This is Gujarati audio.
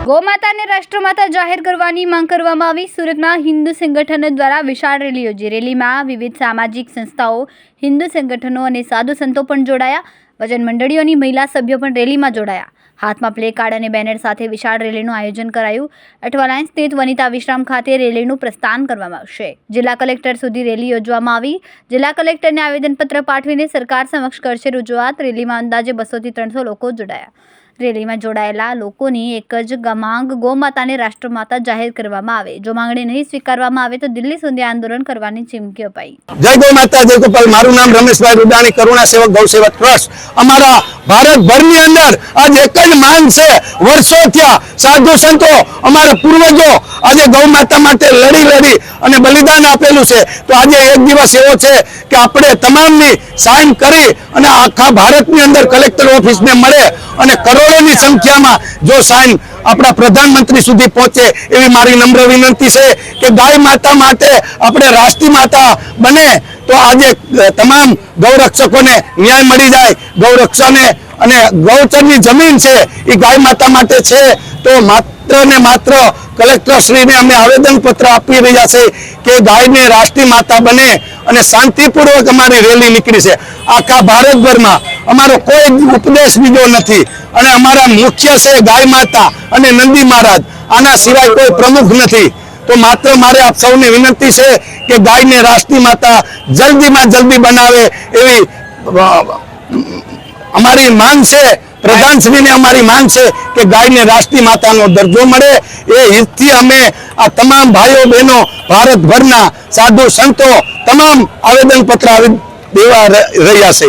ગૌમાતાને રાષ્ટ્રમાતા જાહેર કરવાની માંગ કરવામાં આવી। સુરતમાં હિન્દુ સંગઠનો દ્વારા વિશાળ રેલી યોજી। રેલીમાં વિવિધ સામાજિક સંસ્થાઓ, હિન્દુ સંગઠનો અને સાધુ સંતો પણ જોડાયા। ભજન મંડળીઓની મહિલા સભ્યો પણ રેલીમાં જોડાયા। હાથમાં પ્લે કાર્ડ અને બેનર સાથે વિશાળ રેલીનું આયોજન કરાયું। અઠવાલાઇન સ્થિત વનિતા વિશ્રામ ખાતે રેલીનું પ્રસ્થાન કરવામાં આવશે। જિલ્લા કલેક્ટર સુધી રેલી યોજવામાં આવી। જિલ્લા કલેક્ટરને આવેદનપત્ર પાઠવીને સરકાર સમક્ષ કરશે રજૂઆત। રેલીમાં અંદાજે 200 થી 300 લોકો જોડાયા। રેલીમાં જોડાયેલા લોકોની એક જ માંગ ગૌમાતાને રાષ્ટ્રમાતા જાહેર કરવામાં આવે। જો માંગણી નહીં સ્વીકારવામાં આવે તો દિલ્હી સુધી આંદોલન કરવાની ચીમકી અપાઈ। જય ગૌ માતા, જય ગોપાલ। મારું નામ રમેશભાઈ રૂડાણી, કરુણા સેવક ગૌ સેવક ટ્રસ્ટ। અમારા ભારતભરની અંદર આજ એક જ માંગ છે। વર્ષો થયા સાધુ સંતો, અમારા પૂર્વજો આજે ગૌ માતા માટે લડી અને બલિદાન આપેલું છે। તો આજે એક દિવસ એવો છે કે આપણે તમામની સાઇન કરી અને આખા ભારતની અંદર કલેક્ટર ઓફિસને મળે અને કરોડોની સંખ્યામાં જો સાઇન આપણા પ્રધાનમંત્રી સુધી પહોંચે એવી મારી નમ્ર વિનંતી છે કે ગાય માતા માટે આપણે રાષ્ટ્રીય માતા બને તો આજે તમામ ગૌરક્ષકોને ન્યાય મળી જાય। ગૌરક્ષાને અને ગૌચરની જમીન છે એ ગાય માતા માટે છે। તો માત્ર ને માત્ર કલેક્ટરશ્રીને અમે આવેદનપત્ર આપી રહ્યા છે કે ગાયને રાષ્ટ્રીય માતા બને અને શાંતિપૂર્વક અમારી રેલી નીકળી છે। આખા ભારતભરમાં અમારો કોઈ ઉપદેશ બીજો નથી અને અમારા મુખ્ય છે ગાય માતા અને નંદી મહારાજ, આના સિવાય કોઈ પ્રમુખ નથી। તો માત્ર મારે આપ સૌને વિનંતી છે કે ગાયને રાષ્ટ્રીય માતા જલ્દીમાં જલ્દી બનાવે એવી અમારી માંગ છે। પ્રધાનશ્રીને અમારી માંગ છે કે ગાયને રાષ્ટ્રીય માતાનો દરજ્જો મળે। એ હિતથી અમે આ તમામ ભાઈઓ બહેનો ભારતભરના સાધુ સંતો તમામ આવેદનપત્ર દેવા રહ્યા છે।